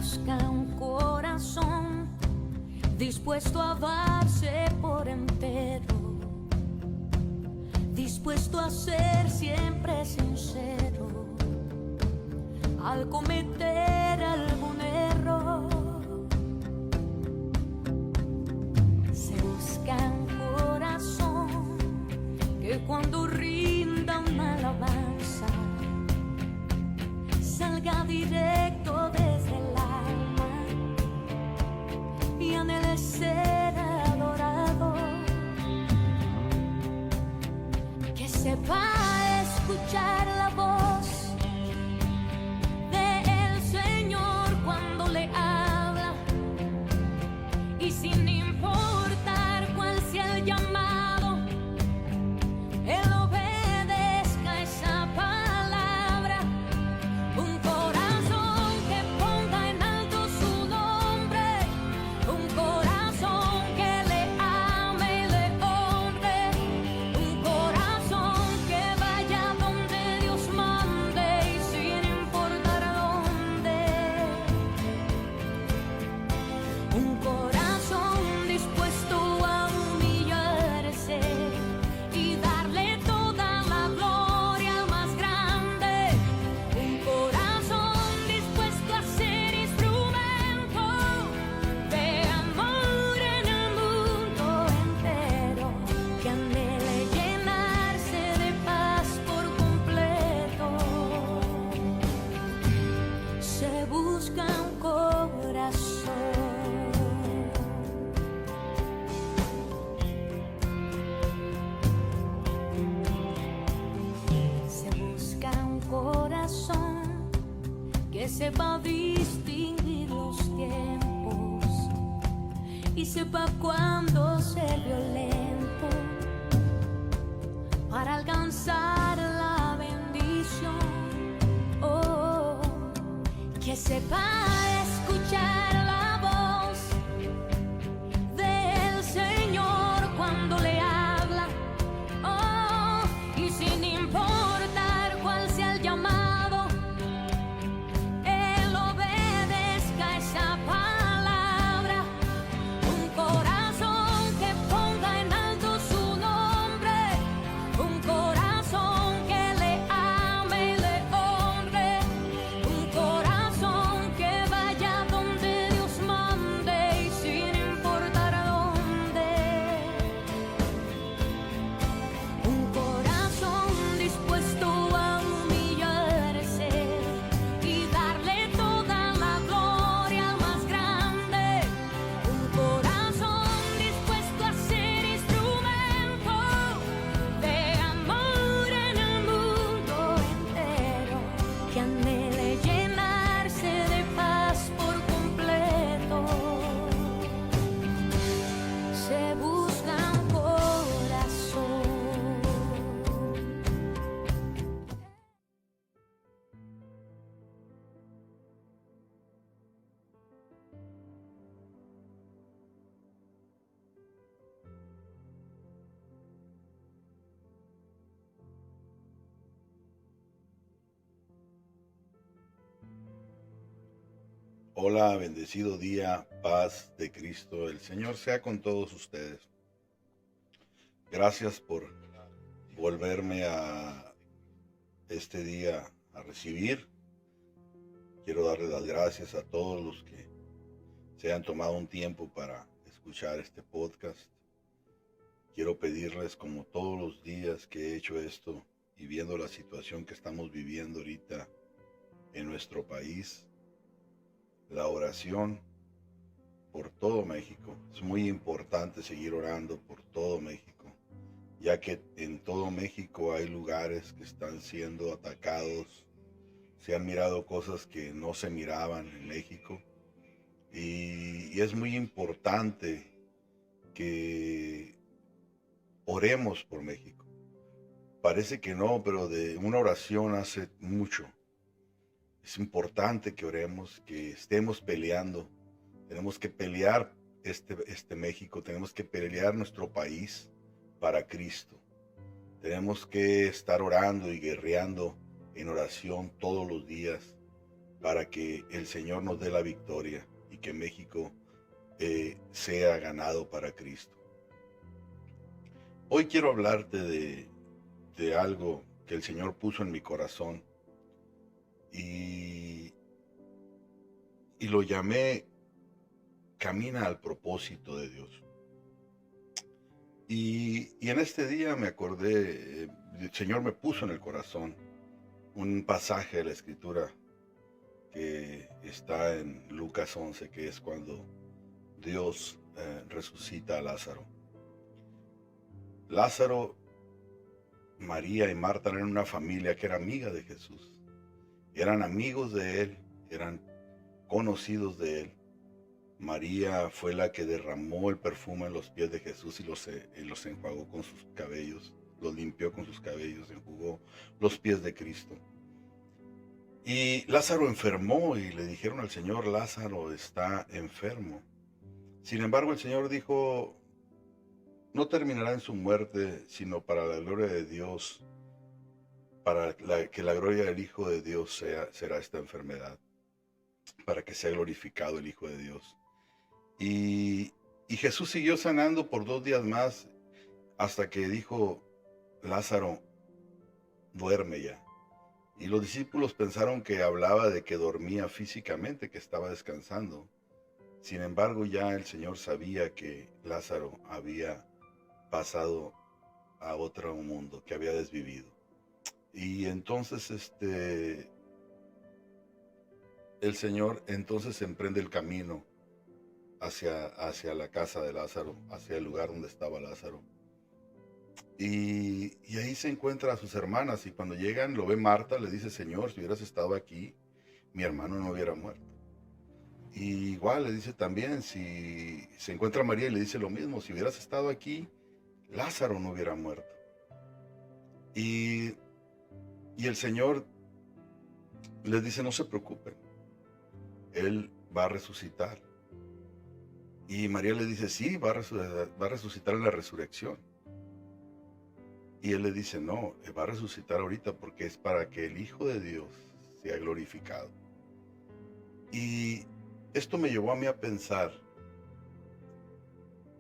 busca un corazón dispuesto a darse por entero, dispuesto a ser siempre sincero al cometer algún error. Se busca un corazón que cuando rinda una alabanza salga directo desde el alma y anhele ser adorado, que sepa escuchar la voz del Señor cuando le habla y sin importar cuál sea el llamado, Él obedezca esa palabra. Un corazón que ponga en alto su nombre, un corazón que le ame y le honre, un corazón que vaya donde Dios mande y sin importar a dónde. Un corazón dispuesto a humillarse y darle toda la gloria al más grande. Un corazón dispuesto a ser instrumento de amor en el mundo entero, que anhele llenarse de paz por completo. Se busca un corazón. Se busca un corazón que sepa distinguir los tiempos y sepa cuándo ser violento para alcanzar la bendición. Oh, que sepa escuchar la voz del Señor cuando le habla. Oh, y sin importar cuál sea el llamado, Él obedezca esa palabra. Un corazón que ponga en alto su nombre, un corazón que le ame y le honre, un corazón que vaya donde Dios mande y sin importar a dónde. Un corazón dispuesto a humillarse y darle toda la gloria al más grande. Un corazón dispuesto a ser instrumento de amor en el mundo entero, que anhele llenarse de paz por completo. Se busca un corazón. Hola, bendecido día, paz de Cristo. El Señor sea con todos ustedes. Gracias por volverme a este día a recibir. Quiero darle las gracias a todos los que se han tomado un tiempo para escuchar este podcast. Quiero pedirles, como todos los días que he hecho esto y viendo la situación que estamos viviendo ahorita en nuestro país, la oración por todo México. Es muy importante seguir orando por todo México, ya que en todo México hay lugares que están siendo atacados. Se han mirado cosas que no se miraban en México, y es muy importante que oremos por México. Parece que no, pero de una oración hace mucho. Es importante que oremos, que estemos peleando. Tenemos que pelear este México, tenemos que pelear nuestro país para Cristo. Tenemos que estar orando y guerreando en oración todos los días para que el Señor nos dé la victoria y que México sea ganado para Cristo. Hoy quiero hablarte de algo que el Señor puso en mi corazón y, y lo llamé Camina al propósito de Dios. Y en este día me acordé, el Señor me puso en el corazón un pasaje de la Escritura que está en Lucas 11, que es cuando Dios resucita a Lázaro. Lázaro, María y Marta eran una familia que era amiga de Jesús. Eran amigos de él, eran conocidos de él. María fue la que derramó el perfume en los pies de Jesús y los enjuagó con sus cabellos, los limpió con sus cabellos, enjugó los pies de Cristo. Y Lázaro enfermó y le dijeron al Señor, Lázaro está enfermo. Sin embargo, el Señor dijo, no terminará en su muerte, sino para la gloria de Dios, que la gloria del Hijo de Dios será esta enfermedad, para que sea glorificado el Hijo de Dios. Y Jesús siguió sanando por 2 días más, hasta que dijo, Lázaro, duerme ya. Y los discípulos pensaron que hablaba de que dormía físicamente, que estaba descansando. Sin embargo, ya el Señor sabía que Lázaro había pasado a otro mundo, que había desvivido. Y entonces el Señor entonces emprende el camino hacia la casa de Lázaro, hacia el lugar donde estaba Lázaro. Y ahí se encuentra a sus hermanas, y cuando llegan lo ve Marta, le dice, Señor, si hubieras estado aquí, mi hermano no hubiera muerto. Y igual le dice también, si se encuentra María y le dice lo mismo, si hubieras estado aquí, Lázaro no hubiera muerto. Y el Señor les dice, no se preocupen, Él va a resucitar. Y María le dice, sí, va a resucitar en la resurrección. Y Él le dice, no, va a resucitar ahorita porque es para que el Hijo de Dios sea glorificado. Y esto me llevó a mí a pensar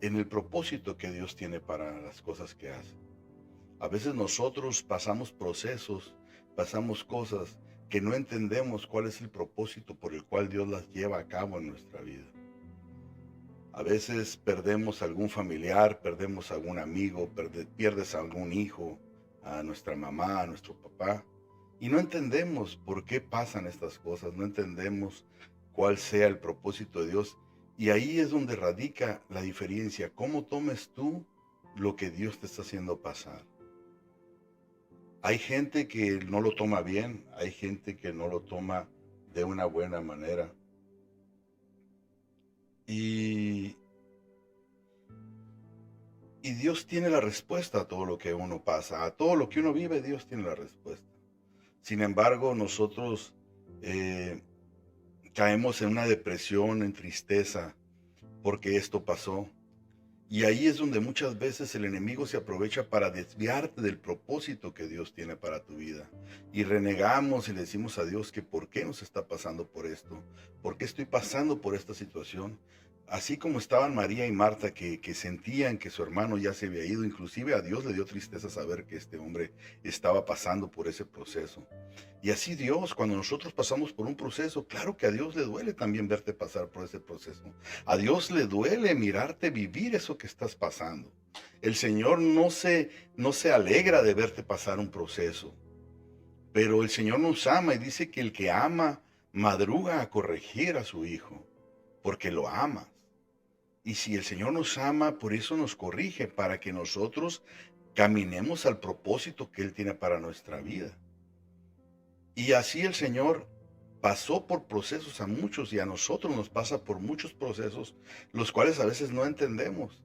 en el propósito que Dios tiene para las cosas que hace. A veces nosotros pasamos procesos, pasamos cosas que no entendemos cuál es el propósito por el cual Dios las lleva a cabo en nuestra vida. A veces perdemos a algún familiar, perdemos a algún amigo, pierdes a algún hijo, a nuestra mamá, a nuestro papá, y no entendemos por qué pasan estas cosas, no entendemos cuál sea el propósito de Dios. Y ahí es donde radica la diferencia, cómo tomes tú lo que Dios te está haciendo pasar. Hay gente que no lo toma bien, hay gente que no lo toma de una buena manera. Y Dios tiene la respuesta a todo lo que uno pasa, a todo lo que uno vive, Dios tiene la respuesta. Sin embargo, nosotros caemos en una depresión, en tristeza, porque esto pasó. Y ahí es donde muchas veces el enemigo se aprovecha para desviarte del propósito que Dios tiene para tu vida. Y renegamos y le decimos a Dios que por qué nos está pasando por esto, por qué estoy pasando por esta situación. Así como estaban María y Marta que sentían que su hermano ya se había ido, inclusive a Dios le dio tristeza saber que este hombre estaba pasando por ese proceso. Y así Dios, cuando nosotros pasamos por un proceso, claro que a Dios le duele también verte pasar por ese proceso. A Dios le duele mirarte vivir eso que estás pasando. El Señor no se alegra de verte pasar un proceso, pero el Señor nos ama y dice que el que ama madruga a corregir a su hijo, porque lo ama. Y si el Señor nos ama, por eso nos corrige, para que nosotros caminemos al propósito que Él tiene para nuestra vida. Y así el Señor pasó por procesos a muchos, y a nosotros nos pasa por muchos procesos, los cuales a veces no entendemos.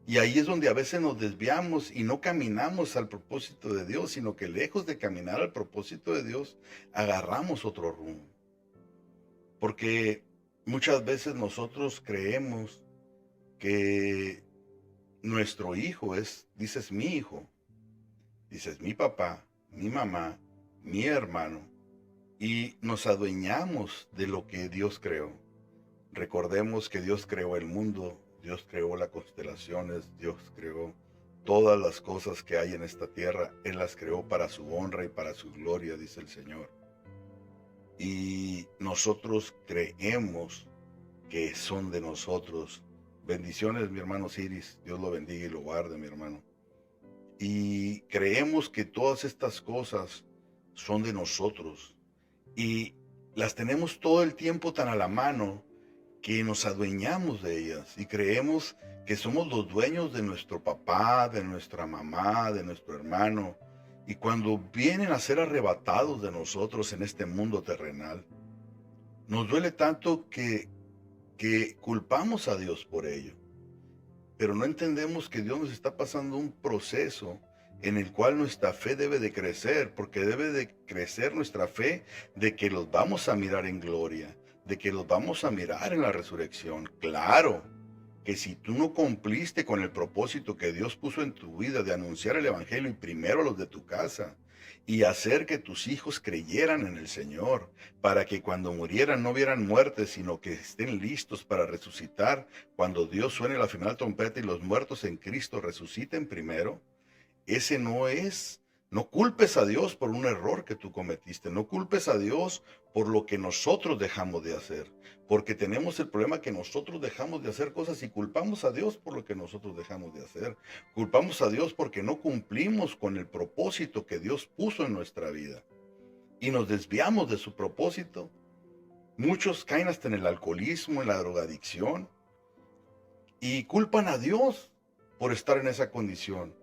Y ahí es donde a veces nos desviamos y no caminamos al propósito de Dios, sino que lejos de caminar al propósito de Dios, agarramos otro rumbo. Porque muchas veces nosotros creemos que nuestro hijo dices mi hijo, dices mi papá, mi mamá, mi hermano, y nos adueñamos de lo que Dios creó. Recordemos que Dios creó el mundo, Dios creó las constelaciones, Dios creó todas las cosas que hay en esta tierra. Él las creó para su honra y para su gloria, dice el Señor. Y nosotros creemos que son de nosotros. Bendiciones, mi hermano Siris. Dios lo bendiga y lo guarde, mi hermano. Y creemos que todas estas cosas son de nosotros. Y las tenemos todo el tiempo tan a la mano que nos adueñamos de ellas. Y creemos que somos los dueños de nuestro papá, de nuestra mamá, de nuestro hermano. Y cuando vienen a ser arrebatados de nosotros en este mundo terrenal, nos duele tanto que culpamos a Dios por ello. Pero no entendemos que Dios nos está pasando un proceso en el cual nuestra fe debe de crecer, porque debe de crecer nuestra fe de que los vamos a mirar en gloria, de que los vamos a mirar en la resurrección. Claro, que si tú no cumpliste con el propósito que Dios puso en tu vida de anunciar el evangelio y primero a los de tu casa y hacer que tus hijos creyeran en el Señor, para que cuando murieran no vieran muerte, sino que estén listos para resucitar cuando Dios suene la final trompeta y los muertos en Cristo resuciten primero, ese no es. No culpes a Dios por un error que tú cometiste. No culpes a Dios por lo que nosotros dejamos de hacer. Porque tenemos el problema que nosotros dejamos de hacer cosas y culpamos a Dios por lo que nosotros dejamos de hacer. Culpamos a Dios porque no cumplimos con el propósito que Dios puso en nuestra vida. Y nos desviamos de su propósito. Muchos caen hasta en el alcoholismo, en la drogadicción. Y culpan a Dios por estar en esa condición.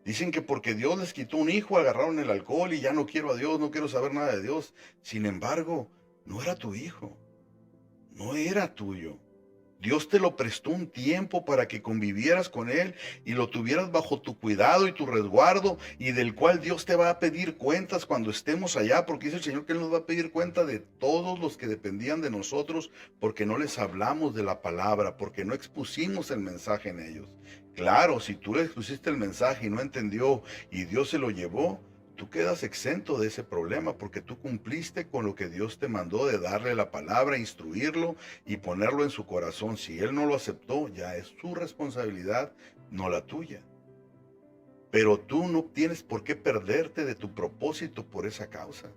Dicen que porque Dios les quitó un hijo, agarraron el alcohol y ya no quiero a Dios, no quiero saber nada de Dios. Sin embargo, no era tu hijo, no era tuyo. Dios te lo prestó un tiempo para que convivieras con Él y lo tuvieras bajo tu cuidado y tu resguardo, y del cual Dios te va a pedir cuentas cuando estemos allá, porque dice el Señor que Él nos va a pedir cuenta de todos los que dependían de nosotros, porque no les hablamos de la palabra, porque no expusimos el mensaje en ellos. Claro, si tú le expusiste el mensaje y no entendió y Dios se lo llevó, tú quedas exento de ese problema porque tú cumpliste con lo que Dios te mandó de darle la palabra, instruirlo y ponerlo en su corazón. Si Él no lo aceptó, ya es su responsabilidad, no la tuya. Pero tú no tienes por qué perderte de tu propósito por esa causa.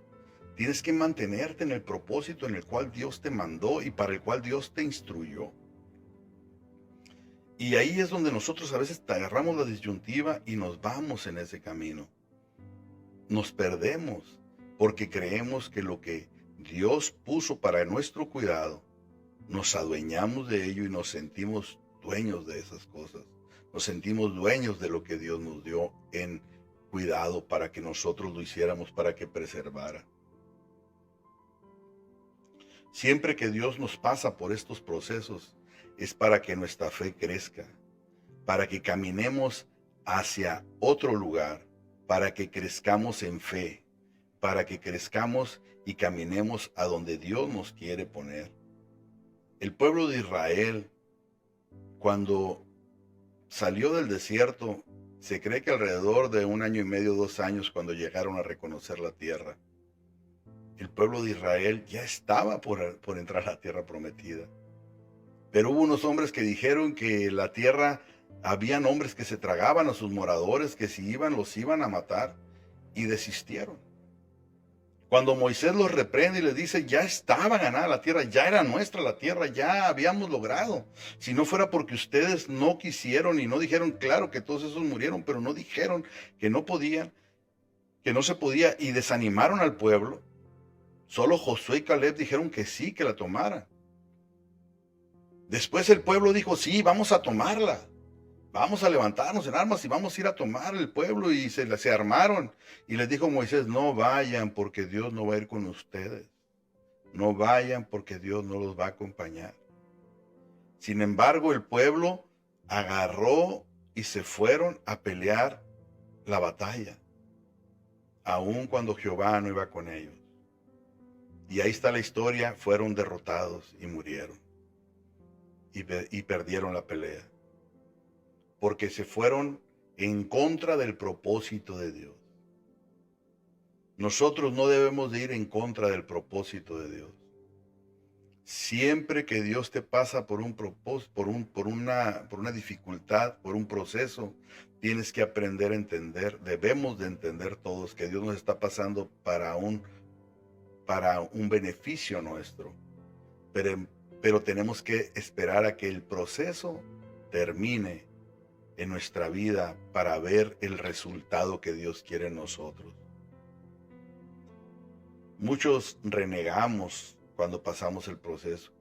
Tienes que mantenerte en el propósito en el cual Dios te mandó y para el cual Dios te instruyó. Y ahí es donde nosotros a veces te agarramos la disyuntiva y nos vamos en ese camino. Nos perdemos porque creemos que lo que Dios puso para nuestro cuidado, nos adueñamos de ello y nos sentimos dueños de esas cosas. Nos sentimos dueños de lo que Dios nos dio en cuidado para que nosotros lo hiciéramos, para que preservara. Siempre que Dios nos pasa por estos procesos, es para que nuestra fe crezca, para que caminemos hacia otro lugar, para que crezcamos en fe, para que crezcamos y caminemos a donde Dios nos quiere poner. El pueblo de Israel, cuando salió del desierto, se cree que alrededor de 1 año y medio, 2 años, cuando llegaron a reconocer la tierra, el pueblo de Israel ya estaba por entrar a la tierra prometida. Pero hubo unos hombres que dijeron que la tierra, habían hombres que se tragaban a sus moradores, que si iban, los iban a matar, y desistieron. Cuando Moisés los reprende y les dice, ya estaba ganada la tierra, ya era nuestra la tierra, ya habíamos logrado. Si no fuera porque ustedes no quisieron y no dijeron, claro que todos esos murieron, pero no dijeron que no podían, que no se podía, y desanimaron al pueblo. Solo Josué y Caleb dijeron que sí, que la tomaran. Después el pueblo dijo, sí, vamos a tomarla. Vamos a levantarnos en armas y vamos a ir a tomar el pueblo. Y se armaron. Y les dijo Moisés, no vayan porque Dios no va a ir con ustedes. No vayan porque Dios no los va a acompañar. Sin embargo, el pueblo agarró y se fueron a pelear la batalla, aun cuando Jehová no iba con ellos. Y ahí está la historia, fueron derrotados y murieron. Y perdieron la pelea. Porque se fueron en contra del propósito de Dios. Nosotros no debemos de ir en contra del propósito de Dios. Siempre que Dios te pasa por un propósito, por una dificultad, por un proceso, tienes que aprender a entender, debemos de entender todos que Dios nos está pasando para un beneficio nuestro. Pero tenemos que esperar a que el proceso termine en nuestra vida para ver el resultado que Dios quiere en nosotros. Muchos renegamos cuando pasamos el proceso.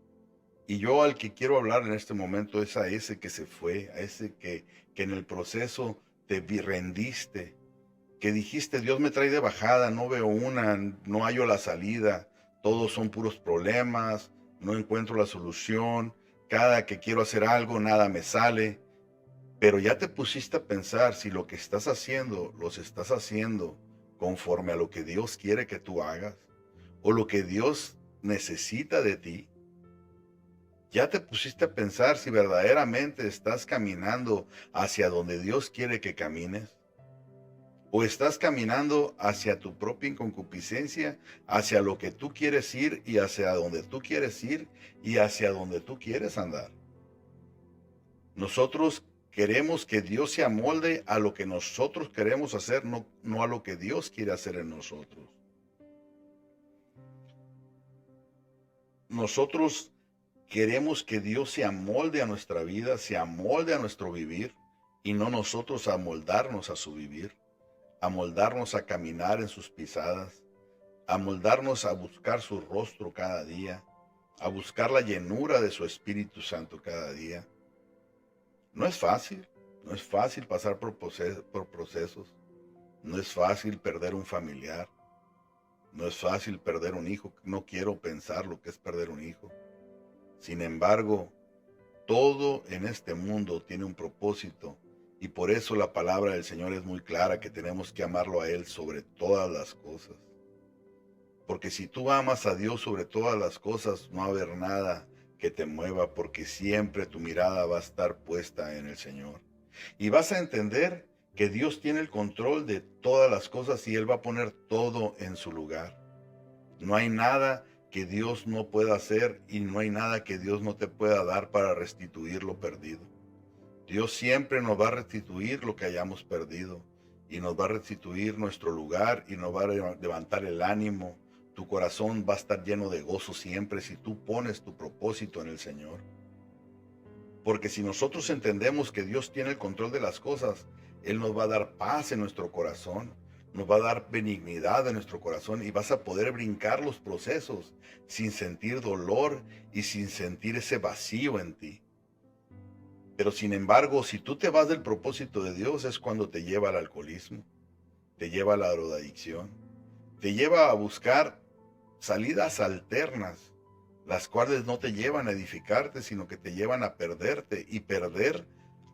Y yo al que quiero hablar en este momento es a ese que se fue, a ese que en el proceso te rendiste, que dijiste, Dios me trae de bajada, no veo no hallo la salida, todos son puros problemas, no encuentro la solución, cada que quiero hacer algo, nada me sale. Pero ya te pusiste a pensar si lo que estás haciendo, los estás haciendo conforme a lo que Dios quiere que tú hagas, o lo que Dios necesita de ti. Ya te pusiste a pensar si verdaderamente estás caminando hacia donde Dios quiere que camines, o estás caminando hacia tu propia concupiscencia, hacia lo que tú quieres ir y hacia donde tú quieres ir y hacia donde tú quieres andar. Nosotros queremos que Dios se amolde a lo que nosotros queremos hacer, no a lo que Dios quiere hacer en nosotros. Nosotros queremos que Dios se amolde a nuestra vida, se amolde a nuestro vivir, y no nosotros amoldarnos a su vivir, amoldarnos a caminar en sus pisadas, amoldarnos a buscar su rostro cada día, a buscar la llenura de su Espíritu Santo cada día. No es fácil pasar por procesos, no es fácil perder un familiar, no es fácil perder un hijo, no quiero pensar lo que es perder un hijo. Sin embargo, todo en este mundo tiene un propósito, y por eso la palabra del Señor es muy clara, que tenemos que amarlo a Él sobre todas las cosas. Porque si tú amas a Dios sobre todas las cosas, no va a haber nada que te mueva, porque siempre tu mirada va a estar puesta en el Señor. Y vas a entender que Dios tiene el control de todas las cosas y Él va a poner todo en su lugar. No hay nada que Dios no pueda hacer y no hay nada que Dios no te pueda dar para restituir lo perdido. Dios siempre nos va a restituir lo que hayamos perdido y nos va a restituir nuestro lugar y nos va a levantar el ánimo. Tu corazón va a estar lleno de gozo siempre si tú pones tu propósito en el Señor. Porque si nosotros entendemos que Dios tiene el control de las cosas, Él nos va a dar paz en nuestro corazón, nos va a dar benignidad en nuestro corazón y vas a poder brincar los procesos sin sentir dolor y sin sentir ese vacío en ti. Pero sin embargo, si tú te vas del propósito de Dios, es cuando te lleva al alcoholismo, te lleva a la drogadicción, te lleva a buscar salidas alternas, las cuales no te llevan a edificarte, sino que te llevan a perderte y perder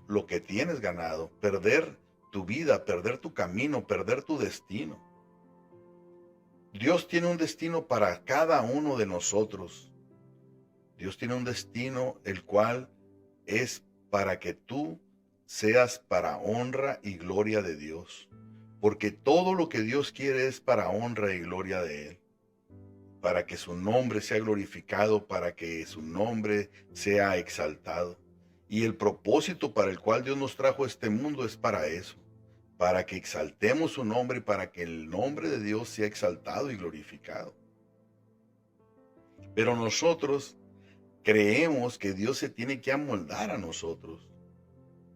lo que tienes ganado, perder tu vida, perder tu camino, perder tu destino. Dios tiene un destino para cada uno de nosotros. Dios tiene un destino el cual es para que tú seas para honra y gloria de Dios. Porque todo lo que Dios quiere es para honra y gloria de Él. Para que su nombre sea glorificado, para que su nombre sea exaltado. Y el propósito para el cual Dios nos trajo a este mundo es para eso. Para que exaltemos su nombre y para que el nombre de Dios sea exaltado y glorificado. Pero nosotros creemos que Dios se tiene que amoldar a nosotros.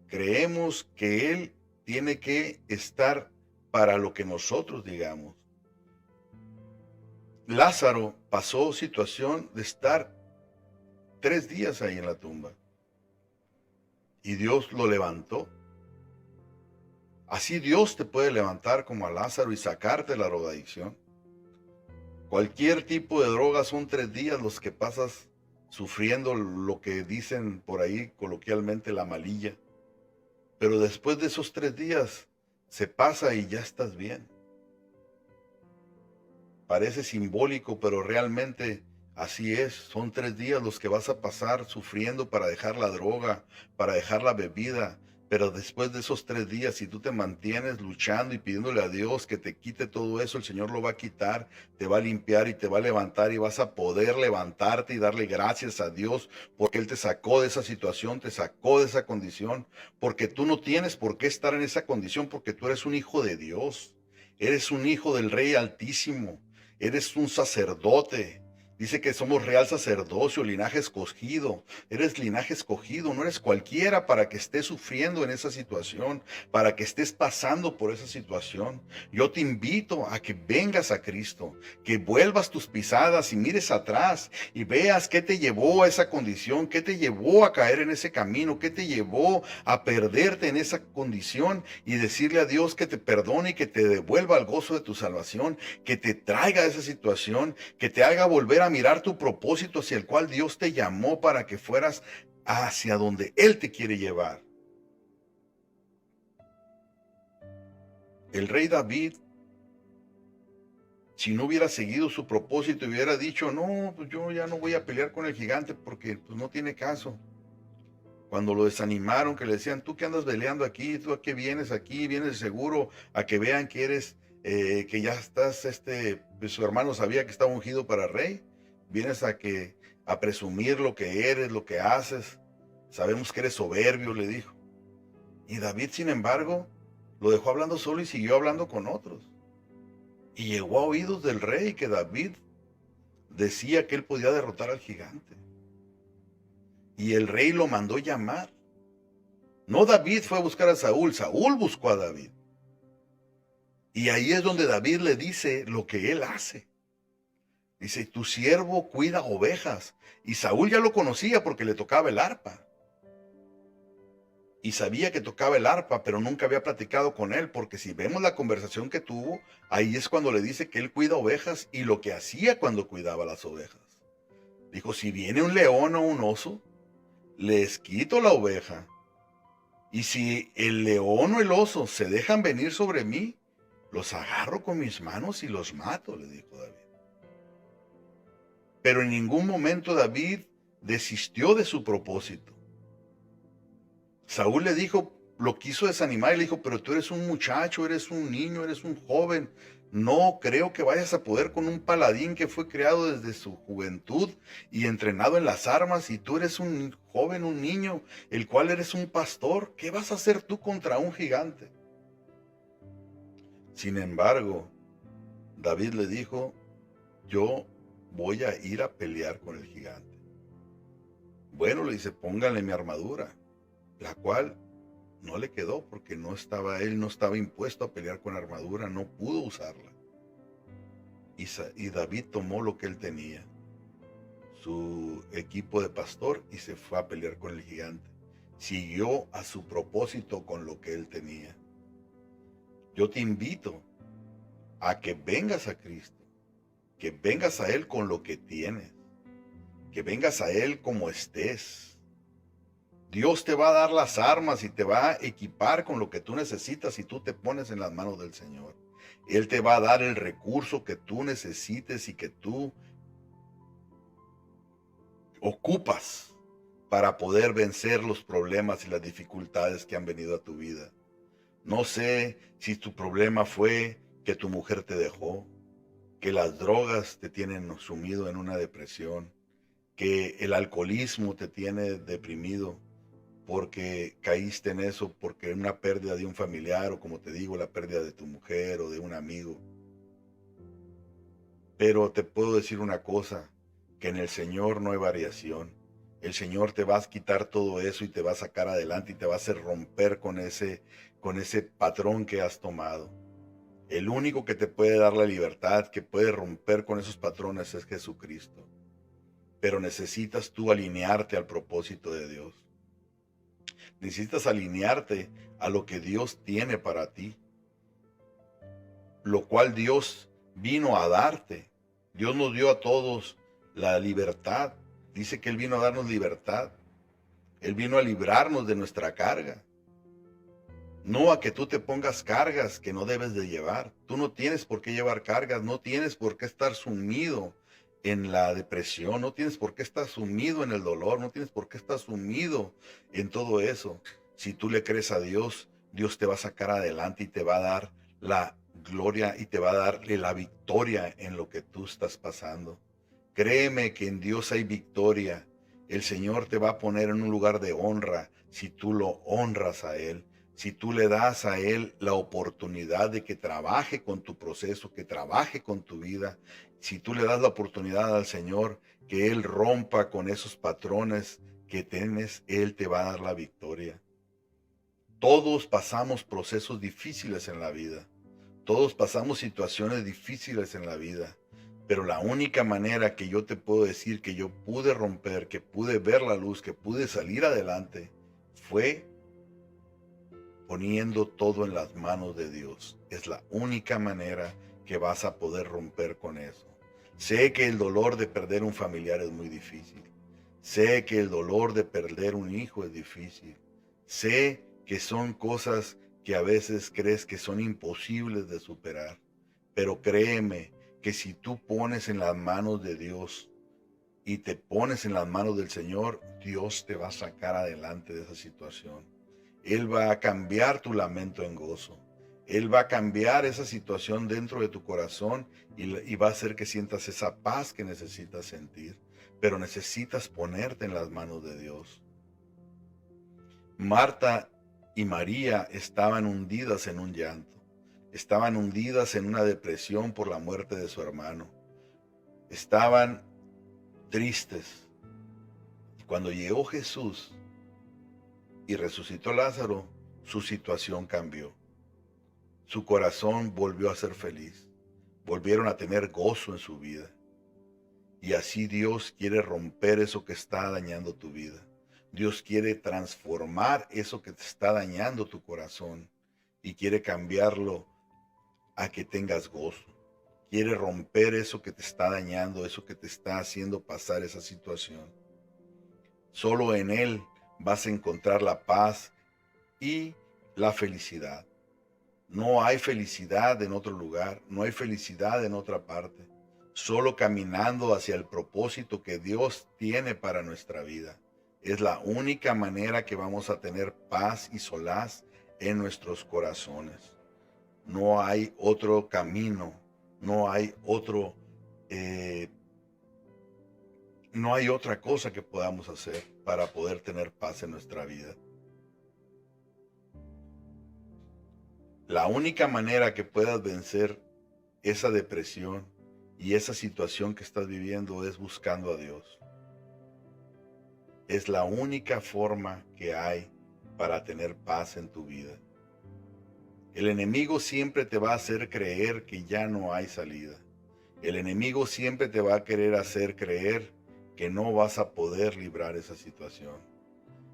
Creemos que Él tiene que estar para lo que nosotros digamos. Lázaro pasó situación de estar 3 días ahí en la tumba. Y Dios lo levantó. Así Dios te puede levantar como a Lázaro y sacarte de la drogadicción. Cualquier tipo de droga son 3 días los que pasas sufriendo lo que dicen por ahí coloquialmente la malilla. Pero después de esos 3 días se pasa y ya estás bien. Parece simbólico, pero realmente así es. Son 3 días los que vas a pasar sufriendo para dejar la droga, para dejar la bebida. Pero después de esos 3 días, si tú te mantienes luchando y pidiéndole a Dios que te quite todo eso, el Señor lo va a quitar, te va a limpiar y te va a levantar y vas a poder levantarte y darle gracias a Dios porque Él te sacó de esa situación, te sacó de esa condición, porque tú no tienes por qué estar en esa condición porque tú eres un hijo de Dios, eres un hijo del Rey Altísimo, eres un sacerdote. Dice que somos real sacerdocio, linaje escogido. Eres linaje escogido, no eres cualquiera para que estés sufriendo en esa situación, para que estés pasando por esa situación. Yo te invito a que vengas a Cristo, que vuelvas tus pisadas y mires atrás y veas qué te llevó a esa condición, qué te llevó a caer en ese camino, qué te llevó a perderte en esa condición y decirle a Dios que te perdone y que te devuelva al gozo de tu salvación, que te traiga a esa situación, que te haga volver a mirar tu propósito hacia el cual Dios te llamó para que fueras hacia donde Él te quiere llevar. El rey David, si no hubiera seguido su propósito y hubiera dicho, no, pues yo ya no voy a pelear con el gigante porque pues no tiene caso. Cuando lo desanimaron, que le decían, tú que andas peleando aquí, tú a qué vienes aquí, vienes seguro a que vean que eres, que ya estás, pues su hermano sabía que estaba ungido para rey. Vienes a presumir lo que eres, lo que haces. Sabemos que eres soberbio, le dijo. Y David, sin embargo, lo dejó hablando solo y siguió hablando con otros. Y llegó a oídos del rey que David decía que él podía derrotar al gigante. Y el rey lo mandó llamar. No David fue a buscar a Saúl, Saúl buscó a David. Y ahí es donde David le dice lo que él hace. Dice, tu siervo cuida ovejas. Y Saúl ya lo conocía porque le tocaba el arpa. Y sabía que tocaba el arpa, pero nunca había platicado con él, porque si vemos la conversación que tuvo, ahí es cuando le dice que él cuida ovejas y lo que hacía cuando cuidaba las ovejas. Dijo, si viene un león o un oso, les quito la oveja. Y si el león o el oso se dejan venir sobre mí, los agarro con mis manos y los mato, le dijo David. Pero en ningún momento David desistió de su propósito. Saúl le dijo, lo quiso desanimar y le dijo, pero tú eres un muchacho, eres un niño, eres un joven. No creo que vayas a poder con un paladín que fue creado desde su juventud y entrenado en las armas, y tú eres un joven, un niño, el cual eres un pastor. ¿Qué vas a hacer tú contra un gigante? Sin embargo, David le dijo, yo voy a ir a pelear con el gigante. Bueno, le dice, póngale mi armadura, la cual no le quedó porque él no estaba impuesto a pelear con armadura, no pudo usarla. Y David tomó lo que él tenía, su equipo de pastor, y se fue a pelear con el gigante. Siguió a su propósito con lo que él tenía. Yo te invito a que vengas a Cristo, que vengas a Él con lo que tienes, que vengas a Él como estés. Dios te va a dar las armas y te va a equipar con lo que tú necesitas si tú te pones en las manos del Señor. Él te va a dar el recurso que tú necesites y que tú ocupas para poder vencer los problemas y las dificultades que han venido a tu vida. No sé si tu problema fue que tu mujer te dejó, que las drogas te tienen sumido en una depresión, que el alcoholismo te tiene deprimido porque caíste en eso, porque una pérdida de un familiar, o como te digo, la pérdida de tu mujer o de un amigo. Pero te puedo decir una cosa, que en el Señor no hay variación. El Señor te va a quitar todo eso y te va a sacar adelante y te va a hacer romper con ese patrón que has tomado. El único que te puede dar la libertad, que puede romper con esos patrones, es Jesucristo. Pero necesitas tú alinearte al propósito de Dios. Necesitas alinearte a lo que Dios tiene para ti, lo cual Dios vino a darte. Dios nos dio a todos la libertad. Dice que Él vino a darnos libertad. Él vino a librarnos de nuestra carga. No a que tú te pongas cargas que no debes de llevar. Tú no tienes por qué llevar cargas, no tienes por qué estar sumido en la depresión, no tienes por qué estar sumido en el dolor, no tienes por qué estar sumido en todo eso. Si tú le crees a Dios, Dios te va a sacar adelante y te va a dar la gloria y te va a darle la victoria en lo que tú estás pasando. Créeme que en Dios hay victoria. El Señor te va a poner en un lugar de honra si tú lo honras a Él. Si tú le das a Él la oportunidad de que trabaje con tu proceso, que trabaje con tu vida. Si tú le das la oportunidad al Señor que Él rompa con esos patrones que tienes, Él te va a dar la victoria. Todos pasamos procesos difíciles en la vida. Todos pasamos situaciones difíciles en la vida. Pero la única manera que yo te puedo decir que yo pude romper, que pude ver la luz, que pude salir adelante, fue poniendo todo en las manos de Dios. Es la única manera que vas a poder romper con eso. Sé que el dolor de perder un familiar es muy difícil. Sé que el dolor de perder un hijo es difícil. Sé que son cosas que a veces crees que son imposibles de superar. Pero créeme que si tú pones en las manos de Dios y te pones en las manos del Señor, Dios te va a sacar adelante de esa situación. Él va a cambiar tu lamento en gozo. Él va a cambiar esa situación dentro de tu corazón y va a hacer que sientas esa paz que necesitas sentir. Pero necesitas ponerte en las manos de Dios. Marta y María estaban hundidas en un llanto. Estaban hundidas en una depresión por la muerte de su hermano. Estaban tristes. Y cuando llegó Jesús y resucitó a Lázaro, su situación cambió. Su corazón volvió a ser feliz. Volvieron a tener gozo en su vida. Y así Dios quiere romper eso que está dañando tu vida. Dios quiere transformar eso que te está dañando tu corazón y quiere cambiarlo a que tengas gozo. Quiere romper eso que te está dañando, eso que te está haciendo pasar esa situación. Solo en Él vas a encontrar la paz y la felicidad. No hay felicidad en otro lugar, no hay felicidad en otra parte. Solo caminando hacia el propósito que Dios tiene para nuestra vida. Es la única manera que vamos a tener paz y solaz en nuestros corazones. No hay otro camino, no hay otra cosa que podamos hacer para poder tener paz en nuestra vida. La única manera que puedas vencer esa depresión y esa situación que estás viviendo es buscando a Dios. Es la única forma que hay para tener paz en tu vida. El enemigo siempre te va a hacer creer que ya no hay salida. El enemigo siempre te va a querer hacer creer que no vas a poder librar esa situación.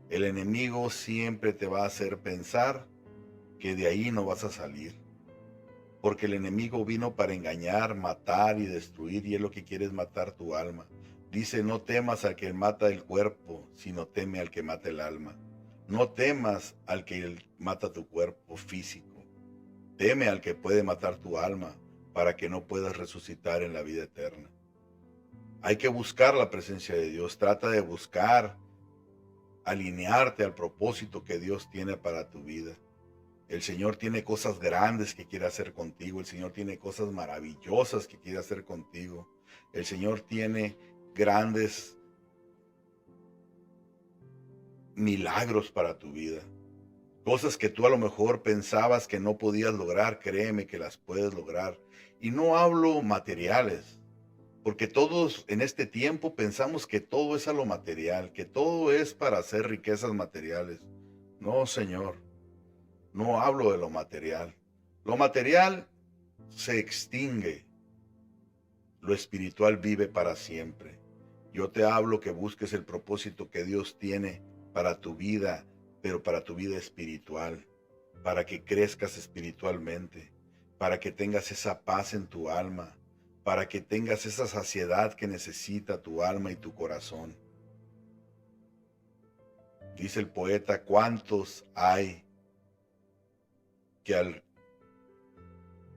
El enemigo siempre te va a hacer pensar que de ahí no vas a salir. Porque el enemigo vino para engañar, matar y destruir, y es lo que quiere es matar tu alma. Dice, no temas al que mata el cuerpo, sino teme al que mata el alma. No temas al que mata tu cuerpo físico. Teme al que puede matar tu alma para que no puedas resucitar en la vida eterna. Hay que buscar la presencia de Dios. Trata de buscar alinearte al propósito que Dios tiene para tu vida. El Señor tiene cosas grandes que quiere hacer contigo. El Señor tiene cosas maravillosas que quiere hacer contigo. El Señor tiene grandes milagros para tu vida. Cosas que tú a lo mejor pensabas que no podías lograr, créeme que las puedes lograr. Y no hablo materiales, porque todos en este tiempo pensamos que todo es a lo material, que todo es para hacer riquezas materiales. No, Señor, no hablo de lo material. Lo material se extingue. Lo espiritual vive para siempre. Yo te hablo que busques el propósito que Dios tiene para tu vida, pero para tu vida espiritual, para que crezcas espiritualmente, para que tengas esa paz en tu alma, para que tengas esa saciedad que necesita tu alma y tu corazón. Dice el poeta, ¿cuántos hay que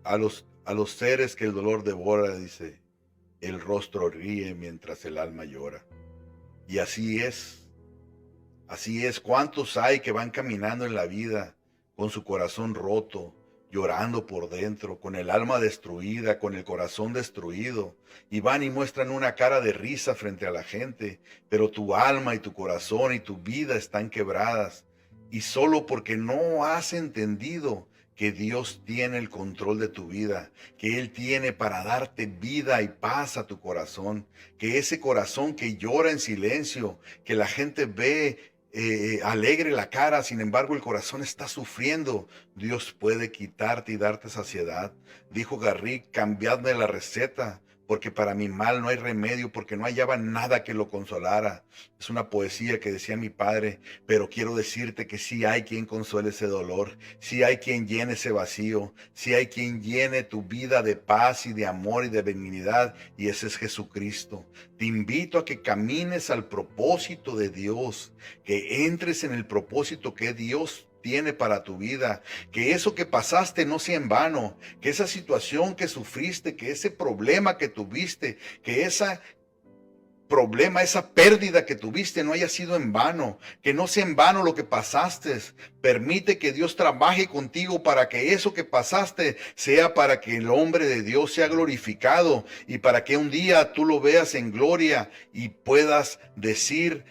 a los seres que el dolor devora, dice, el rostro ríe mientras el alma llora? Y así es. Así es, ¿cuántos hay que van caminando en la vida con su corazón roto, llorando por dentro, con el alma destruida, con el corazón destruido, y van y muestran una cara de risa frente a la gente, pero tu alma y tu corazón y tu vida están quebradas, y solo porque no has entendido que Dios tiene el control de tu vida, que Él tiene para darte vida y paz a tu corazón, que ese corazón que llora en silencio, que la gente ve alegre la cara, sin embargo el corazón está sufriendo, Dios puede quitarte y darte saciedad. Dijo Garrick, cambiadme la receta, porque para mi mal no hay remedio, porque no hallaba nada que lo consolara. Es una poesía que decía mi padre, pero quiero decirte que sí hay quien consuele ese dolor, sí hay quien llene ese vacío, sí hay quien llene tu vida de paz y de amor y de benignidad, y ese es Jesucristo. Te invito a que camines al propósito de Dios, que entres en el propósito que Dios tiene para tu vida, que eso que pasaste no sea en vano, que esa situación que sufriste, que ese problema que tuviste, que esa problema, esa pérdida que tuviste no haya sido en vano, que no sea en vano lo que pasaste. Permite que Dios trabaje contigo para que eso que pasaste sea para que el hombre de Dios sea glorificado y para que un día tú lo veas en gloria y puedas decir,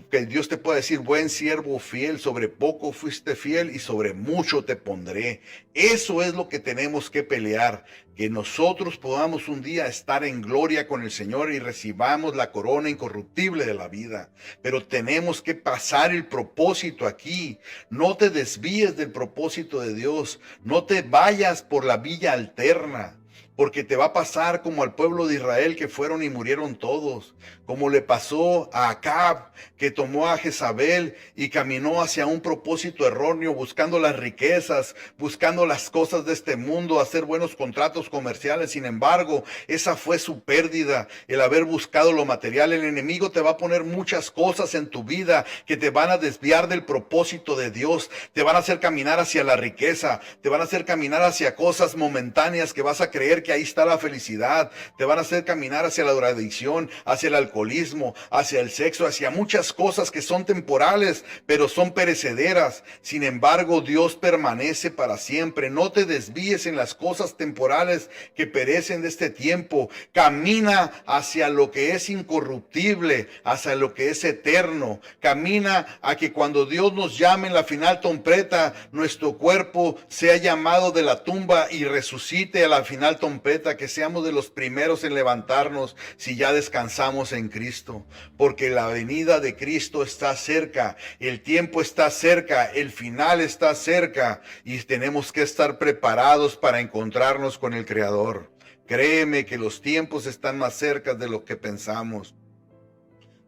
que Dios te pueda decir, buen siervo fiel, sobre poco fuiste fiel y sobre mucho te pondré. Eso es lo que tenemos que pelear, que nosotros podamos un día estar en gloria con el Señor y recibamos la corona incorruptible de la vida. Pero tenemos que pasar el propósito aquí. No te desvíes del propósito de Dios. No te vayas por la vía alterna, porque te va a pasar como al pueblo de Israel, que fueron y murieron todos, como le pasó a Acab, que tomó a Jezabel y caminó hacia un propósito erróneo, buscando las riquezas, buscando las cosas de este mundo, hacer buenos contratos comerciales. Sin embargo, esa fue su pérdida, el haber buscado lo material. El enemigo te va a poner muchas cosas en tu vida que te van a desviar del propósito de Dios, te van a hacer caminar hacia la riqueza, te van a hacer caminar hacia cosas momentáneas que vas a creer que ahí está la felicidad, te van a hacer caminar hacia la drogadicción, hacia el alcoholismo, hacia el sexo, hacia muchas cosas que son temporales, pero son perecederas. Sin embargo, Dios permanece para siempre. No te desvíes en las cosas temporales que perecen de este tiempo. Camina hacia lo que es incorruptible, hacia lo que es eterno. Camina a que cuando Dios nos llame en la final trompeta, nuestro cuerpo sea llamado de la tumba y resucite a la final trompeta, que seamos de los primeros en levantarnos si ya descansamos en Cristo, porque la venida de Cristo está cerca, el tiempo está cerca, el final está cerca y tenemos que estar preparados para encontrarnos con el Creador. Créeme que los tiempos están más cerca de lo que pensamos.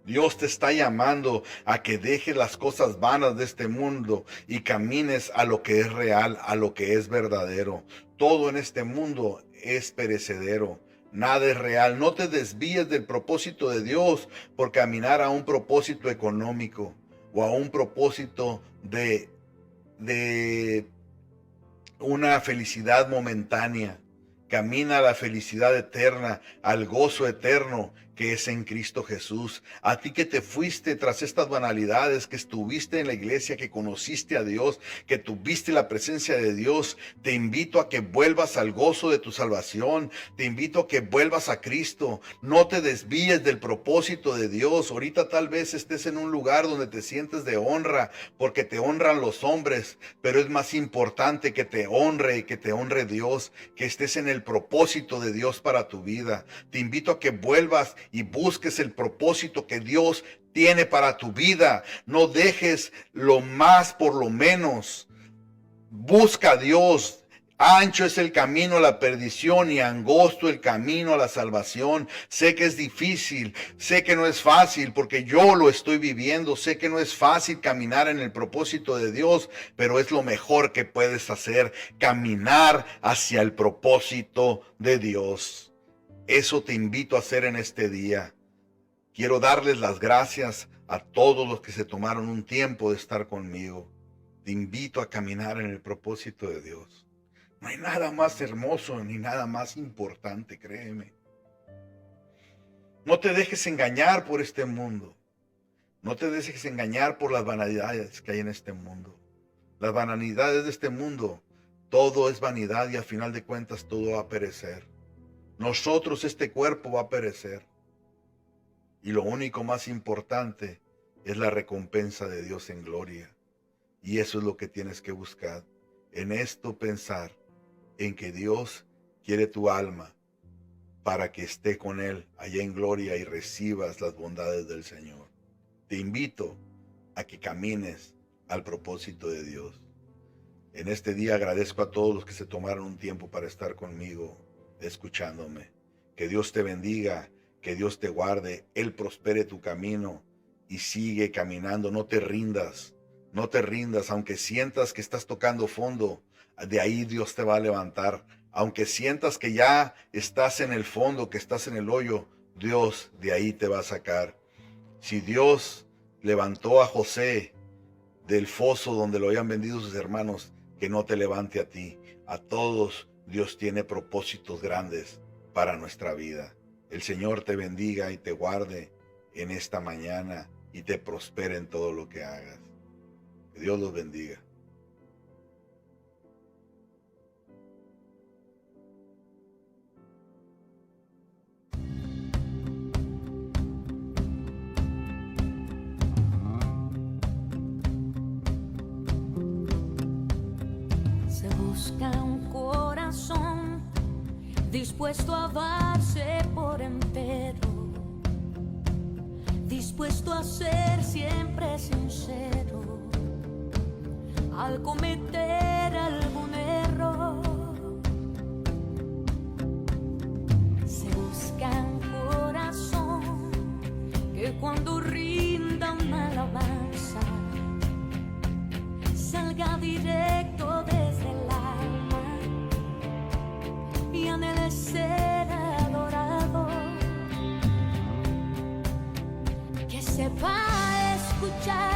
Dios te está llamando a que dejes las cosas vanas de este mundo y camines a lo que es real, a lo que es verdadero. Todo en este mundo es perecedero. Nada es real. No te desvíes del propósito de Dios por caminar a un propósito económico o a un propósito de una felicidad momentánea. Camina a la felicidad eterna, al gozo eterno que es en Cristo Jesús. A ti que te fuiste tras estas banalidades, que estuviste en la iglesia, que conociste a Dios, que tuviste la presencia de Dios, te invito a que vuelvas al gozo de tu salvación. Te invito a que vuelvas a Cristo. No te desvíes del propósito de Dios. Ahorita tal vez estés en un lugar donde te sientes de honra, porque te honran los hombres, pero es más importante que te honre Dios, que estés en el propósito de Dios para tu vida. Te invito a que vuelvas y busques el propósito que Dios tiene para tu vida. No dejes lo más por lo menos. Busca a Dios. Ancho es el camino a la perdición y angosto el camino a la salvación. Sé que es difícil, sé que no es fácil, porque yo lo estoy viviendo. Sé que no es fácil caminar en el propósito de Dios, pero es lo mejor que puedes hacer, caminar hacia el propósito de Dios. Eso te invito a hacer en este día. Quiero darles las gracias a todos los que se tomaron un tiempo de estar conmigo. Te invito a caminar en el propósito de Dios. No hay nada más hermoso ni nada más importante, créeme. No te dejes engañar por este mundo. No te dejes engañar por las vanidades que hay en este mundo. Las vanidades de este mundo, todo es vanidad y al final de cuentas todo va a perecer. Nosotros, este cuerpo va a perecer. Y lo único más importante es la recompensa de Dios en gloria. Y eso es lo que tienes que buscar. En esto pensar, en que Dios quiere tu alma para que esté con Él allá en gloria y recibas las bondades del Señor. Te invito a que camines al propósito de Dios. En este día agradezco a todos los que se tomaron un tiempo para estar conmigo, escuchándome. Que Dios te bendiga, que Dios te guarde, Él prospere tu camino y sigue caminando. No te rindas, aunque sientas que estás tocando fondo, de ahí Dios te va a levantar. Aunque sientas que ya estás en el fondo, que estás en el hoyo, Dios de ahí te va a sacar. Si Dios levantó a José del foso donde lo habían vendido sus hermanos, que no te levante a ti. A todos Dios tiene propósitos grandes para nuestra vida. El Señor te bendiga y te guarde en esta mañana y te prospere en todo lo que hagas. Que Dios los bendiga. Se busca un corazón dispuesto a darse por entero, dispuesto a ser siempre sincero al cometer algún error. Se busca un corazón que cuando rinda una alabanza salga directo desde el alma y anhele ser adorado, que sepa escuchar